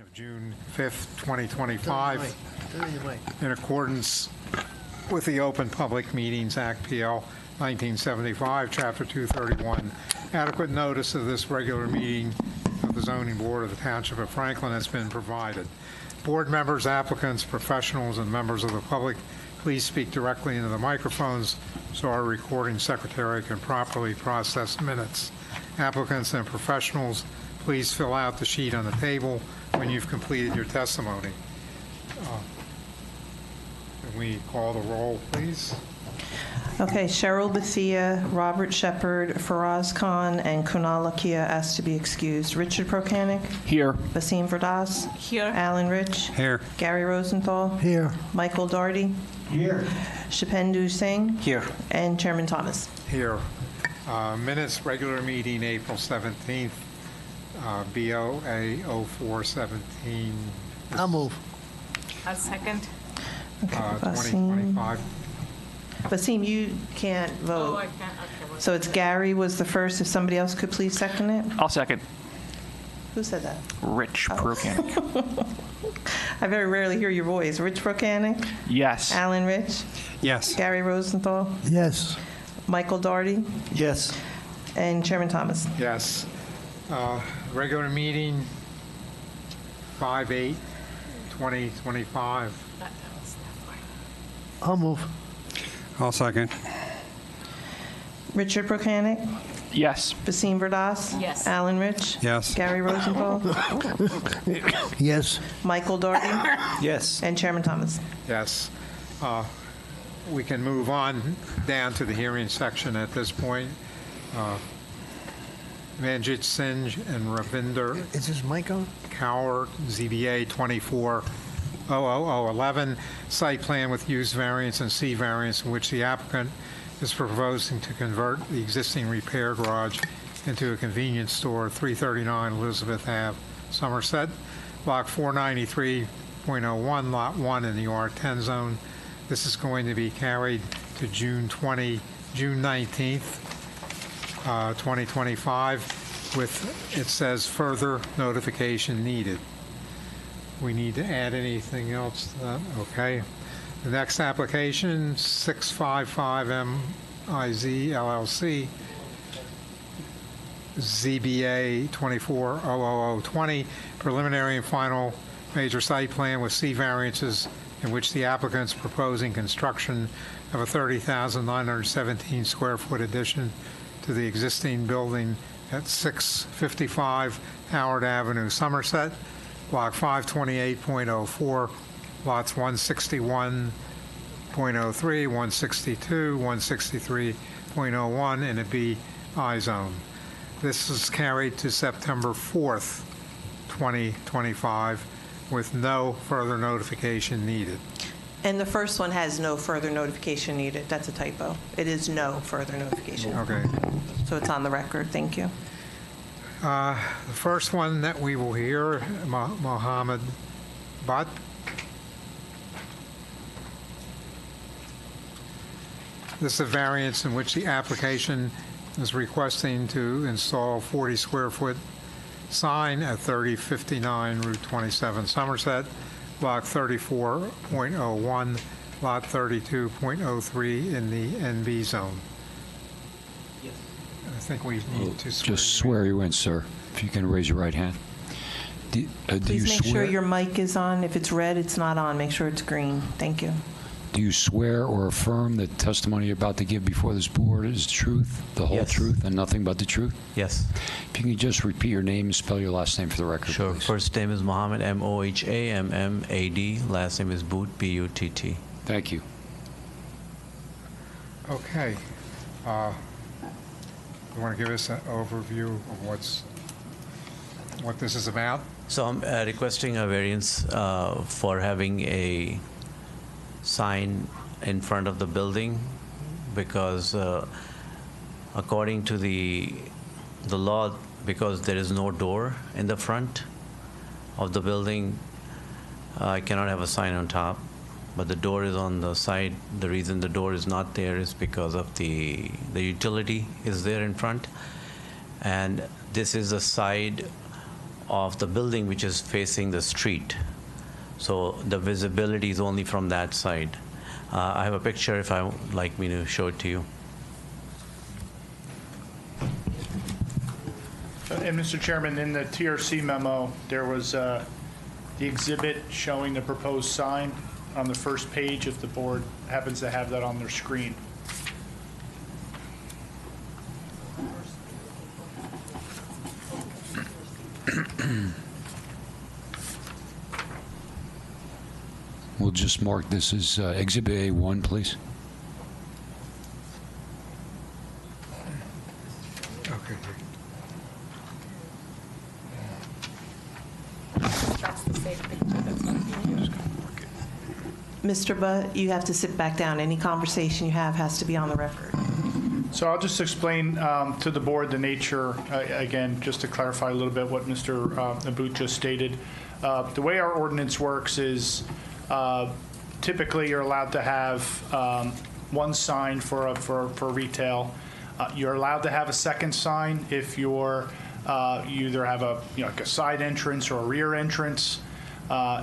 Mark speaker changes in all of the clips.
Speaker 1: Of June 5th, 2025, in accordance with the Open Public Meetings Act, PL 1975, Chapter 231. Adequate notice of this regular meeting of the Zoning Board of the Township of Franklin has been provided. Board members, applicants, professionals, and members of the public, please speak directly into the microphones so our recording secretary can properly process minutes. Applicants and professionals, please fill out the sheet on the table when you've completed your testimony. Can we call the roll, please?
Speaker 2: Okay, Cheryl Bethia, Robert Shepard, Faraz Khan, and Kunal Lakia asked to be excused. Richard Prokanik?
Speaker 3: Here.
Speaker 2: Basim Verdas?
Speaker 4: Here.
Speaker 2: Alan Rich?
Speaker 1: Here.
Speaker 2: Gary Rosenthal?
Speaker 5: Here.
Speaker 2: Michael Daugherty?
Speaker 5: Here.
Speaker 2: Shapendu Singh?
Speaker 3: Here.
Speaker 2: And Chairman Thomas.
Speaker 1: Here. Minutes, regular meeting, April 17th, BOA 0417.
Speaker 5: I'll move.
Speaker 4: I'll second.
Speaker 2: Okay,
Speaker 1: 2025.
Speaker 2: Basim, you can't
Speaker 4: Oh,
Speaker 2: vote.
Speaker 4: I can't. Okay.
Speaker 2: So it's Gary was the first. If somebody else could please second it.
Speaker 3: I'll second.
Speaker 2: Who said that?
Speaker 3: Rich Prokanik.
Speaker 2: I very rarely hear your voice. Rich Prokanik?
Speaker 3: Yes.
Speaker 2: Alan Rich?
Speaker 1: Yes.
Speaker 2: Gary Rosenthal?
Speaker 5: Yes.
Speaker 2: Michael Daugherty?
Speaker 5: Yes.
Speaker 2: And Chairman Thomas.
Speaker 1: Yes. Regular meeting, 5/8/2025.
Speaker 5: I'll move.
Speaker 6: I'll second.
Speaker 2: Richard Prokanik?
Speaker 3: Yes.
Speaker 2: Basim Verdas?
Speaker 4: Yes.
Speaker 2: Alan Rich?
Speaker 6: Yes.
Speaker 2: Gary Rosenthal?
Speaker 5: Yes.
Speaker 2: Michael Daugherty?
Speaker 5: Yes.
Speaker 2: And Chairman Thomas.
Speaker 1: Yes. We can move on down to the hearing section at this point. Manjit Singh and Ravinder
Speaker 5: Is this mic on?
Speaker 1: Kaur, ZBA 24-00011, site plan with use variance and C variance in which the applicant is proposing to convert the existing repair garage into a convenience store, 339 Elizabeth Ave, Somerset, block 493.01, lot 1 in the R10 zone. This is going to be carried to June 19th, 2025, with, it says, further notification needed. We need to add anything else to that? Okay. The next application, 655 MIZ LLC, ZBA 24-00020, preliminary and final major site plan with C variances in which the applicant's proposing construction of a 30,917 square foot addition to the existing building at 655 Howard Avenue, Somerset, block 528.04, lots 161.03, 162, 163.01 in a BI zone. This is carried to September 4th, 2025, with no further notification needed.
Speaker 2: And the first one has no further notification needed. That's a typo. It is no further notification.
Speaker 1: Okay.
Speaker 2: So it's on the record. Thank you.
Speaker 1: The first one that we will hear, Mohammed Butt. This is a variance in which the application is requesting to install a 40 square foot sign at 3059 Route 27 Somerset, block 34.01, lot 32.03 in the NB zone. I think we need to swear.
Speaker 7: Just swear you in, sir. If you can raise your right hand. Do you
Speaker 2: Please make
Speaker 7: swear?
Speaker 2: sure your mic is on. If it's red, it's not on. Make sure it's green. Thank you.
Speaker 7: Do you swear or affirm that testimony you're about to give before this board is the truth, the whole
Speaker 8: Yes.
Speaker 7: truth, and nothing but the truth?
Speaker 8: Yes.
Speaker 7: If you can just repeat your name and spell your last name for the record,
Speaker 8: Sure.
Speaker 7: please.
Speaker 8: First name is Mohammed, MOHAMMAD. Last name is Boot, BUTT.
Speaker 7: Thank you.
Speaker 1: Okay. You want to give us an overview of what this is about?
Speaker 8: So I'm requesting a variance for having a sign in front of the building because according to the law, because there is no door in the front of the building, I cannot have a sign on top. But the door is on the side. The reason the door is not there is because of the utility is there in front. And this is the side of the building which is facing the street. So the visibility is only from that side. I have a picture if I would like me to show it to you.
Speaker 6: And Mr. Chairman, in the TRC memo, there was the exhibit showing the proposed sign on the first page, if the board happens to have that on their screen.
Speaker 7: We'll just mark this as Exhibit A1, please.
Speaker 1: Okay.
Speaker 4: That's the same picture. That's what
Speaker 2: Mr. Butt, you have to sit back down. Any conversation you have has to be on the record.
Speaker 6: So I'll just explain to the board the nature, again, just to clarify a little bit what Mr. Abut just stated. The way our ordinance works is typically you're allowed to have one sign for retail. You're allowed to have a second sign if you either have like a side entrance or a rear entrance.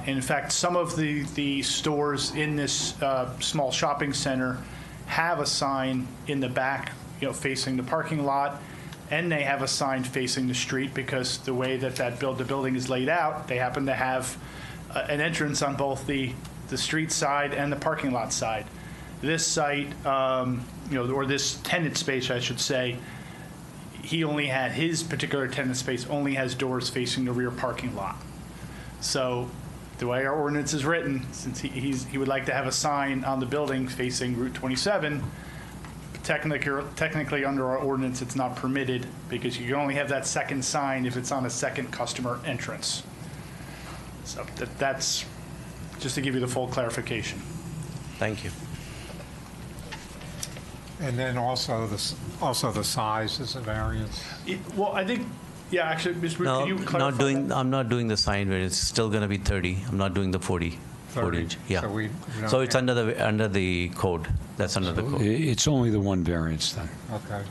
Speaker 6: In fact, some of the stores in this small shopping center have a sign in the back, facing the parking lot, and they have a sign facing the street because the way that the building is laid out, they happen to have an entrance on both the street side and the parking lot side. This site, or this tenant space, I should say, his particular tenant space only has doors facing the rear parking lot. So the way our ordinance is written, since he would like to have a sign on the building facing Route 27, technically under our ordinance, it's not permitted because you can only have that second sign if it's on a second customer entrance. So that's just to give you the full clarification.
Speaker 8: Thank you.
Speaker 1: And then also the size is a variance.
Speaker 6: Well, I think, yeah, actually, Ms. Root,
Speaker 8: No,
Speaker 6: can you clarify that?
Speaker 8: I'm not doing the sign where it's still going to be 30. I'm not doing the 40 footage. Yeah.
Speaker 1: So we don't
Speaker 8: So it's
Speaker 1: have-
Speaker 8: under the code. That's under the code.
Speaker 7: It's only the one variance then.
Speaker 1: Okay.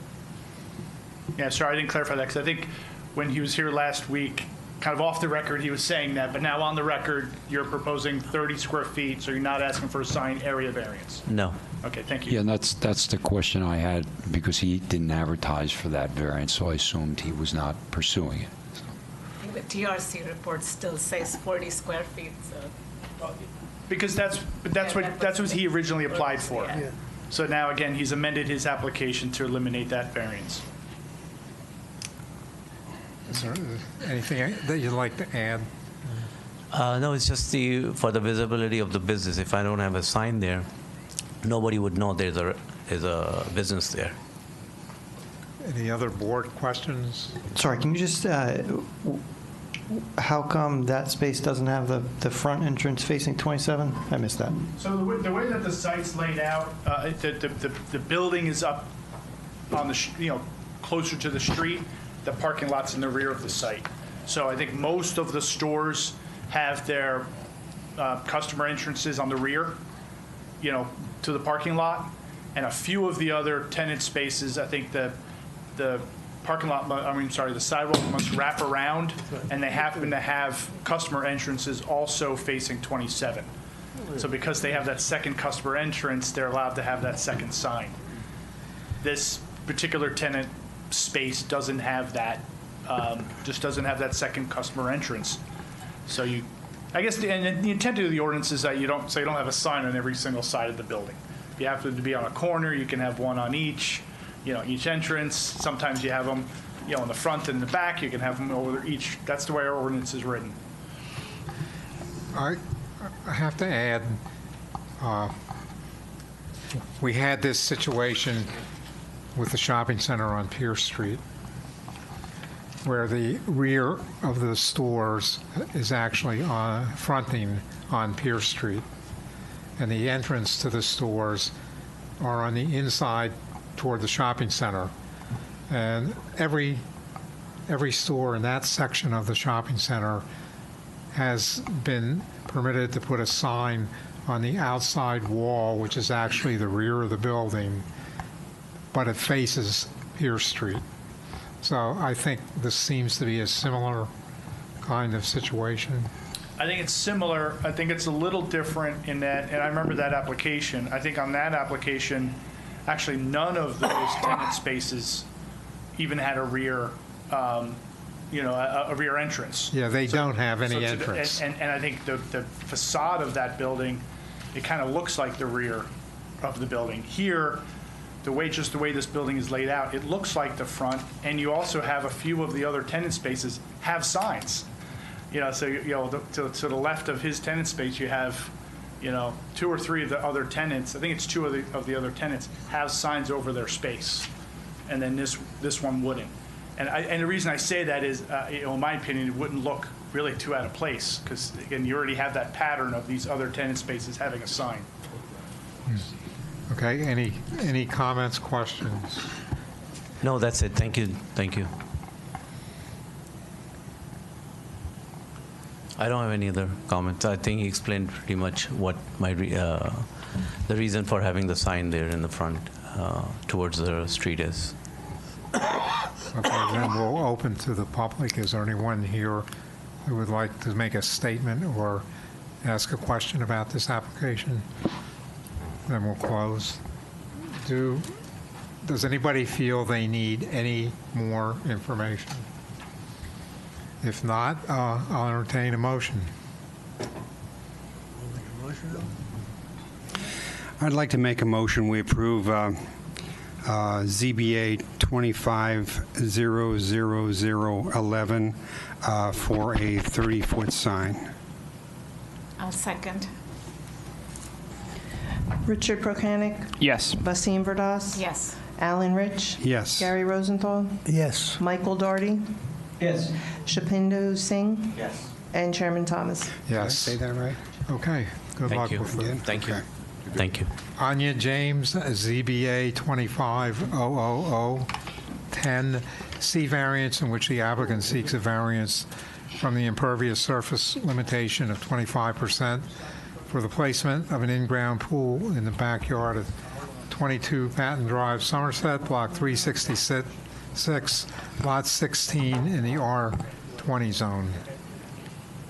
Speaker 6: Yeah, sorry, I didn't clarify that because I think when he was here last week, kind of off the record, he was saying that, but now on the record, you're proposing 30 square feet, so you're not asking for a sign area variance.
Speaker 8: No.
Speaker 6: Okay, thank you.
Speaker 7: Yeah, and that's the question I had because he didn't advertise for that variance, so I assumed he was not pursuing it.
Speaker 4: I think the TRC report still says 40 square feet, so.
Speaker 6: Because that's what he originally applied for.
Speaker 4: Yeah.
Speaker 6: So now, again, he's amended his application to eliminate that variance.
Speaker 1: Is there anything that you'd like to add?
Speaker 8: No, it's just for the visibility of the business. If I don't have a sign there, nobody would know there's a business there.
Speaker 1: Any other board questions?
Speaker 9: Sorry, can you just, how come that space doesn't have the front entrance facing 27? I missed that.
Speaker 6: So the way that the site's laid out, the building is up on the, closer to the street. The parking lot's in the rear of the site. So I think most of the stores have their customer entrances on the rear, to the parking lot. And a few of the other tenant spaces, I think the parking lot, the sidewalk must wrap around, and they happen to have customer entrances also facing 27. So because they have that second customer entrance, they're allowed to have that second sign. This particular tenant space doesn't have that, just doesn't have that second customer entrance. So I guess the intent of the ordinance is that you don't have a sign on every single side of the building. If you happen to be on a corner, you can have one on each entrance. Sometimes you have them, in the front and the back. You can have them over each. That's the way our ordinance is written.
Speaker 1: I have to add, we had this situation with the shopping center on Pierce Street, where the rear of the stores is actually fronting on Pierce Street, and the entrance to the stores are on the inside toward the shopping center. And every store in that section of the shopping center has been permitted to put a sign on the outside wall, which is actually the rear of the building, but it faces Pierce Street. So I think this seems to be a similar kind of situation?
Speaker 6: I think it's similar. I think it's a little different in that, and I remember that application. I think on that application, actually none of those tenant spaces even had a rear, a rear entrance.
Speaker 1: Yeah, they don't have
Speaker 6: So
Speaker 1: any
Speaker 6: to the-
Speaker 1: entrance.
Speaker 6: And I think the facade of that building, it kind of looks like the rear of the building. Here, the way this building is laid out, it looks like the front, and you also have a few of the other tenant spaces have signs. To the left of his tenant space, you have, 2 or 3 of the other tenants, I think it's 2 of the other tenants, have signs over their space. And then this one wouldn't. And the reason I say that is, in my opinion, it wouldn't look really too out of place, because, again, you already have that pattern of these other tenant spaces having a sign.
Speaker 1: Okay, any comments, questions?
Speaker 8: No, that's it. Thank you. Thank you. I don't have any other comments. I think he explained pretty much what the reason for having the sign there in the front towards the street is.
Speaker 1: Okay, then we'll open to the public. Is there anyone here who would like to make a statement or ask a question about this application? Then we'll close. Does anybody feel they need any more information? If not, I'll entertain a motion.
Speaker 10: I'd like to make a motion. We approve ZBA 25-00011 for a 30-foot sign.
Speaker 4: I'll second.
Speaker 2: Richard Prokanic,
Speaker 3: Yes.
Speaker 2: Vasim Verdas,
Speaker 4: Yes.
Speaker 2: Alan Rich,
Speaker 10: Yes.
Speaker 2: Gary Rosenthal,
Speaker 5: Yes.
Speaker 2: Michael Doherty,
Speaker 9: Yes.
Speaker 2: Shapindo Singh,
Speaker 9: Yes.
Speaker 2: and Chairman Thomas.
Speaker 1: Yes.
Speaker 10: Say that right?
Speaker 1: Okay, good luck
Speaker 8: Thank you.
Speaker 1: with it.
Speaker 8: Thank you. Thank you.
Speaker 1: Anya James, ZBA 25-00010, C variance in which the applicant seeks a variance from the impervious surface limitation of 25% for the placement of an in-ground pool in the backyard of 22 Patton Drive, Somerset, Block 366, Lot 16 in the R20 zone.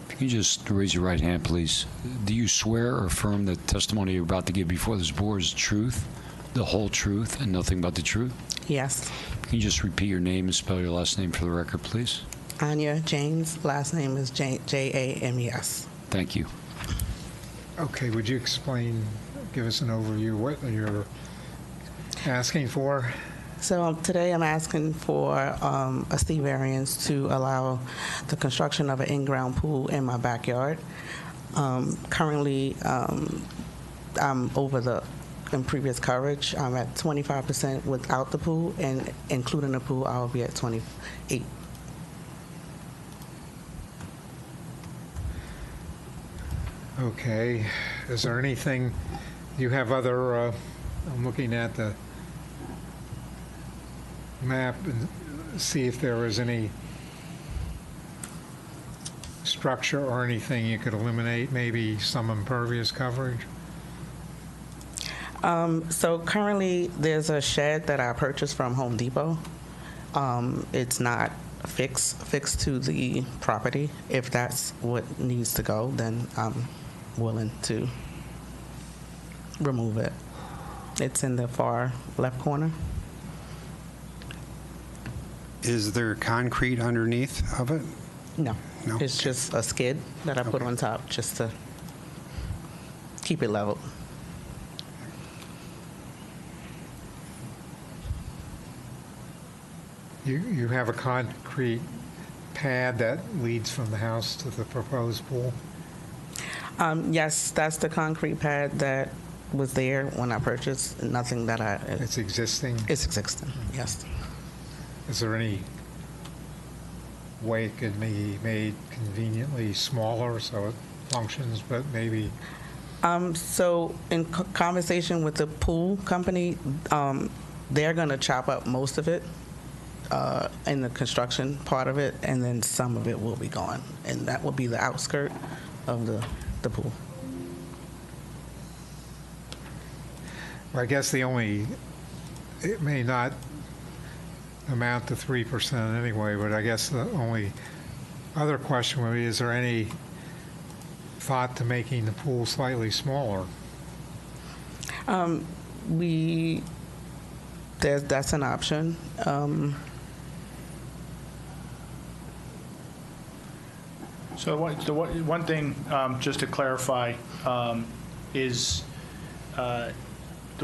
Speaker 7: Can you just raise your right hand, please? Do you swear or affirm that testimony you're about to give before this board is truth, the whole truth, and nothing but the truth?
Speaker 11: Yes.
Speaker 7: Can you just repeat your name and spell your last name for the record, please?
Speaker 11: Anya James. Last name is James.
Speaker 7: Thank you.
Speaker 1: Okay, would you give us an overview what you're asking for?
Speaker 11: So today I'm asking for a C variance to allow the construction of an in-ground pool in my backyard. Currently, I'm over the in previous coverage. I'm at 25% without the pool, and including the pool, I'll be at 28.
Speaker 1: Okay, is there anything, you have other, I'm looking at the map and see if there is any structure or anything you could eliminate, maybe some impervious coverage?
Speaker 11: So currently, there's a shed that I purchased from Home Depot. It's not fixed to the property. If that's what needs to go, then I'm willing to remove it. It's in the far left corner.
Speaker 10: Is there concrete underneath of it?
Speaker 11: No,
Speaker 10: No?
Speaker 11: it's just a skid that I put
Speaker 10: Okay.
Speaker 11: on top just to keep it level.
Speaker 1: You have a concrete pad that leads from the house to the proposed pool?
Speaker 11: Yes, that's the concrete pad that was there when I purchased. Nothing that
Speaker 1: It's existing?
Speaker 11: it's existing. Yes.
Speaker 1: Is there any way it could be made conveniently smaller so it functions, but maybe,
Speaker 11: So in conversation with the pool company, they're going to chop up most of it in the construction part of it, and then some of it will be gone, and that will be the outskirt of the pool.
Speaker 1: I guess it may not amount to 3% anyway, but I guess the only other question would be, is there any thought to making the pool slightly smaller?
Speaker 11: That's an option.
Speaker 6: So one thing, just to clarify, is the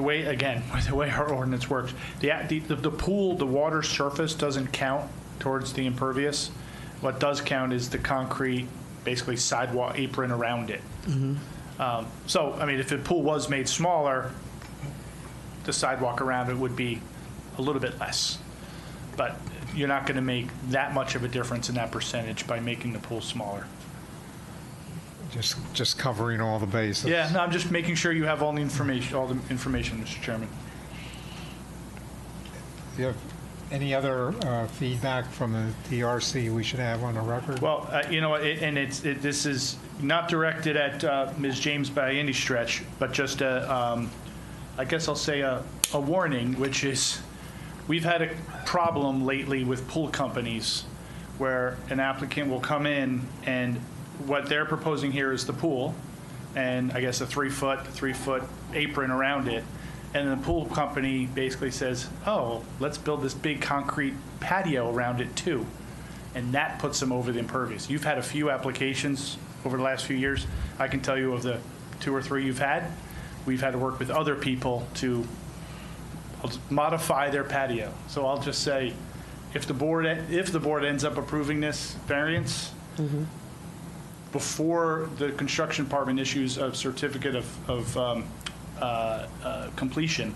Speaker 6: way, again, the way our ordinance works, the pool, the water surface doesn't count towards the impervious. What does count is the concrete, basically sidewalk apron around it. So, I mean, if the pool was made smaller, the sidewalk around it would be a little bit less. But you're not going to make that much of a difference in that percentage by making the pool smaller.
Speaker 1: Just covering all the bases?
Speaker 6: Yeah, no, I'm just making sure you have all the information, Mr. Chairman.
Speaker 1: Do you have any other feedback from the TRC we should have on the record?
Speaker 6: Well, you know, this is not directed at Ms. James by any stretch, but just I guess I'll say a warning, which is we've had a problem lately with pool companies where an applicant will come in and what they're proposing here is the pool and I guess a 3-foot apron around it. And the pool company basically says, oh, let's build this big concrete patio around it too. And that puts them over the impervious. You've had a few applications over the last few years. I can tell you of the 2 or 3 you've had, we've had to work with other people to modify their patio. So I'll just say, if the board ends up approving this variance, before the construction department issues a certificate of completion,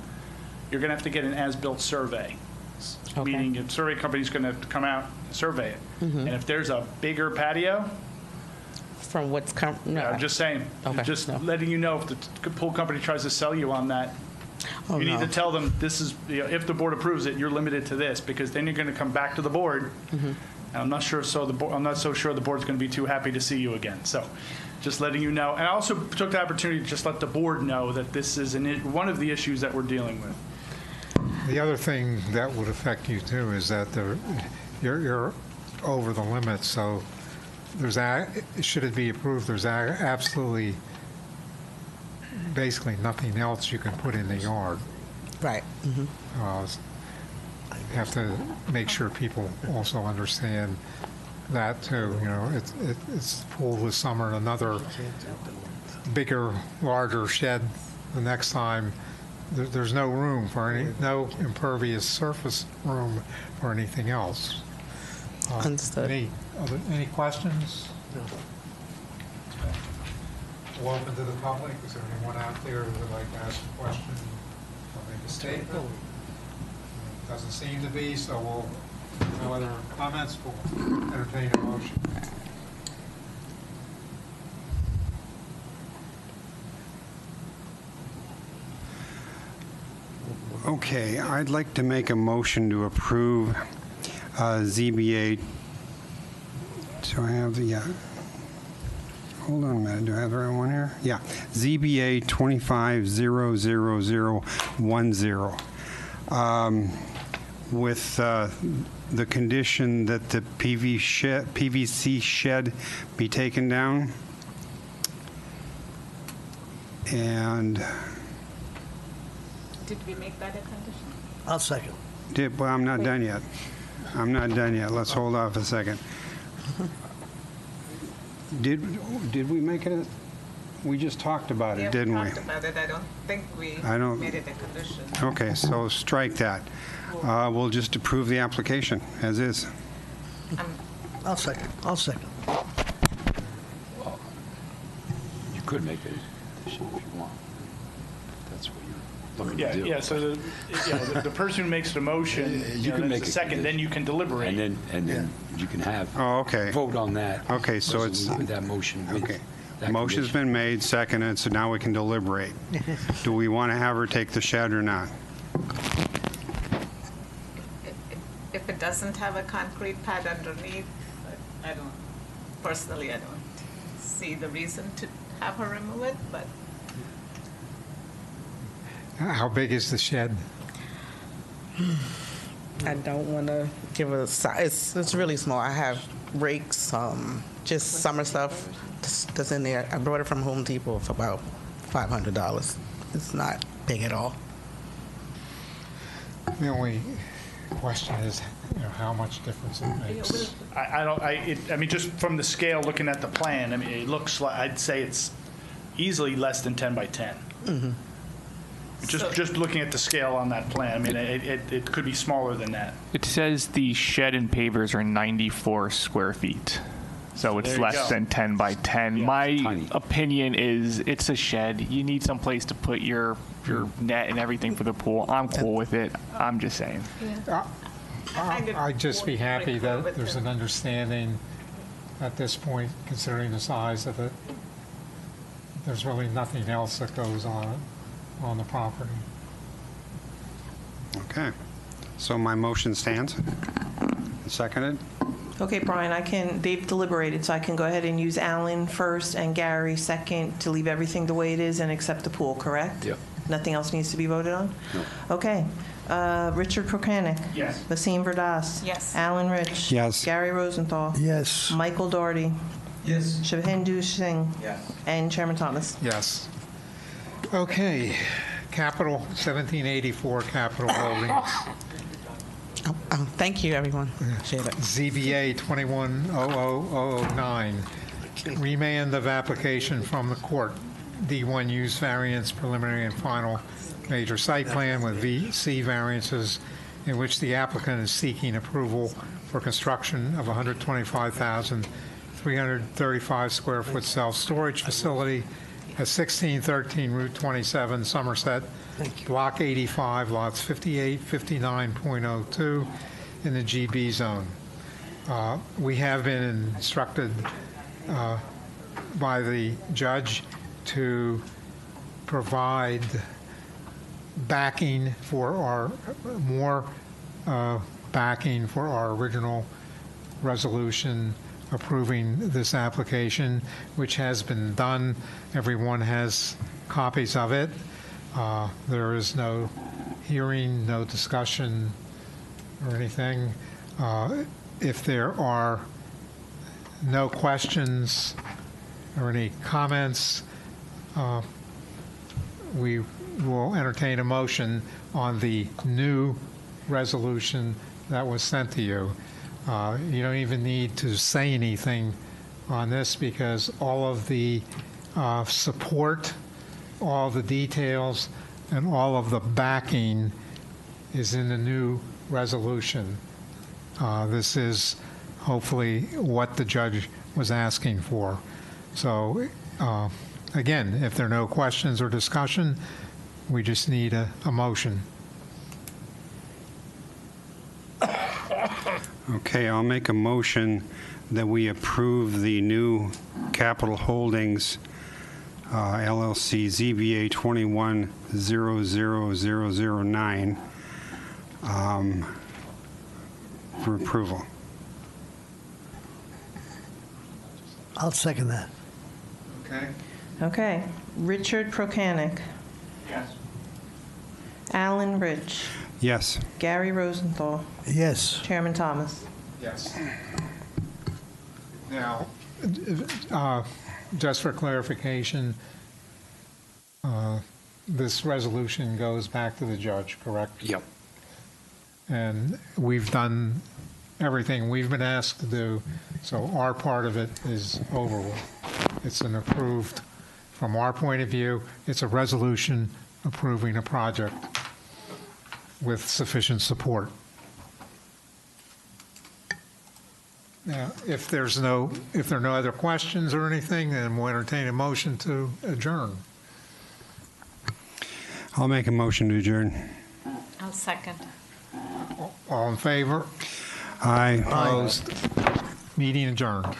Speaker 6: you're going to have to get an as-built survey.
Speaker 11: Okay.
Speaker 6: Meaning a survey company's going to have to come out and survey it. And if there's a bigger patio,
Speaker 11: From what's no.
Speaker 6: I'm just saying,
Speaker 11: Okay,
Speaker 6: just
Speaker 11: no.
Speaker 6: letting you know if the pool company tries to sell you on that,
Speaker 11: Oh,
Speaker 6: you need
Speaker 11: no.
Speaker 6: to tell them this is, you know, if the board approves it, you're limited to this, because then you're going to come back to the board. And I'm not sure, I'm not so sure the board's going to be too happy to see you again. So just letting you know. And I also took the opportunity to just let the board know that this is one of the issues that we're dealing with.
Speaker 1: The other thing that would affect you too is that you're over the limit, so should it be approved, there's absolutely basically nothing else you can put in the yard.
Speaker 11: Right.
Speaker 1: You have to make sure people also understand that too. You know, it's pool this summer, and another bigger, larger shed the next time. There's no room for no impervious surface room for anything else.
Speaker 11: Understood.
Speaker 1: Any questions? No. We'll open to the public. Is there anyone out there who would like to ask a question or make a statement? Doesn't seem to be, so no other comments. We'll entertain a motion.
Speaker 10: Okay, I'd like to make a motion to approve ZBA. So I have the, hold on a minute, do I have the right one here? Yeah, ZBA 250010. With the condition that the PVC shed be taken down. And
Speaker 4: Did we make that a condition?
Speaker 5: I'll second.
Speaker 10: well, I'm not done yet. I'm not done yet. Let's hold off a second. Did we make it? We just talked about it, didn't we?
Speaker 4: We talked about it. I don't think we made it a condition.
Speaker 10: Okay, so strike that. We'll just approve the application as is.
Speaker 5: I'll second.
Speaker 7: You could make it a condition if you want. That's what you're looking to do.
Speaker 6: Yeah, so the person who makes the motion,
Speaker 7: You can make
Speaker 6: the
Speaker 7: a
Speaker 6: second, then you can deliberate.
Speaker 7: And then you can have
Speaker 10: Oh, okay.
Speaker 7: vote on that.
Speaker 10: Okay, so it's-
Speaker 7: resolution with that motion. with
Speaker 10: Okay.
Speaker 7: that
Speaker 10: Motion's
Speaker 7: condition.
Speaker 10: been made, seconded, so now we can deliberate. Do we want to have her take the shed or not?
Speaker 4: If it doesn't have a concrete pad underneath, I don't see the reason to have her remove it, but
Speaker 1: How big is the shed?
Speaker 11: I don't want to give a size. It's really small. I have rakes, just summer stuff that's in there. I brought it from Home Depot for about $500. It's not big at all.
Speaker 1: The only question is, how much difference it makes.
Speaker 6: I mean, just from the scale, looking at the plan, I mean, it looks like, I'd say it's easily less than 10 by 10. Just looking at the scale on that plan, I mean, it could be smaller than that.
Speaker 3: It says the shed and pavers are 94 square feet. So it's
Speaker 6: There you
Speaker 3: less
Speaker 6: go.
Speaker 3: than 10 by 10. My
Speaker 7: Tiny.
Speaker 3: opinion is it's a shed. You need some place to put your net and everything for the pool. I'm cool with it. I'm just saying.
Speaker 1: I'd just be happy that there's an understanding at this point, considering the size of it. There's really nothing else that goes on the property.
Speaker 10: Okay. So my motion stands. Seconded?
Speaker 2: Okay, Brian, they've deliberated, so I can go ahead and use Alan first and Gary second to leave everything the way it is and accept the pool, correct?
Speaker 7: Yep.
Speaker 2: Nothing else needs to be voted on?
Speaker 7: No.
Speaker 2: Okay. Richard Prokanic?
Speaker 6: Yes.
Speaker 2: Wasim Verdas?
Speaker 4: Yes.
Speaker 2: Alan Rich?
Speaker 10: Yes.
Speaker 2: Gary Rosenthal?
Speaker 5: Yes.
Speaker 2: Michael Doherty?
Speaker 9: Yes.
Speaker 2: Shubhendu Singh?
Speaker 9: Yes.
Speaker 2: And Chairman Thomas?
Speaker 1: Yes. Okay. Capital, 1784 Capital Holdings.
Speaker 11: Thank you, everyone. Appreciate it.
Speaker 1: ZBA 210009, remand of application from the court, D1 use variance, preliminary and final major site plan with VC variances in which the applicant is seeking approval for construction of a 125,335 square foot self-storage facility at 1613 Route 27, Somerset, Block 85, lots 58, 59.02 in the GB zone. We have been instructed by the judge to provide backing for our, more backing for our original resolution approving this application, which has been done. Everyone has copies of it. There is no hearing, no discussion or anything. If there are no questions or any comments, we will entertain a motion on the new resolution that was sent to you. You don't even need to say anything on this because all of the support, all the details, and all of the backing is in the new resolution. This is hopefully what the judge was asking for. So, again, if there are no questions or discussion, we just need a motion.
Speaker 10: Okay, I'll make a motion that we approve the new Capital Holdings LLC ZBA 210009 for approval.
Speaker 5: I'll second that.
Speaker 1: Okay.
Speaker 2: Okay. Richard Prokanic?
Speaker 6: Yes.
Speaker 2: Alan Rich?
Speaker 10: Yes.
Speaker 2: Gary Rosenthal?
Speaker 5: Yes.
Speaker 2: Chairman Thomas?
Speaker 1: Yes. Now, just for clarification, this resolution goes back to the judge, correct?
Speaker 7: Yep.
Speaker 1: And we've done everything we've been asked to do, so our part of it is over with. It's an approved, from our point of view, it's a resolution approving a project with sufficient support. Now, if there are no other questions or anything, then we'll entertain a motion to adjourn.
Speaker 10: I'll make a motion to adjourn.
Speaker 4: I'll second.
Speaker 1: All in favor?
Speaker 10: Aye.
Speaker 1: Opposed? Meeting adjourned.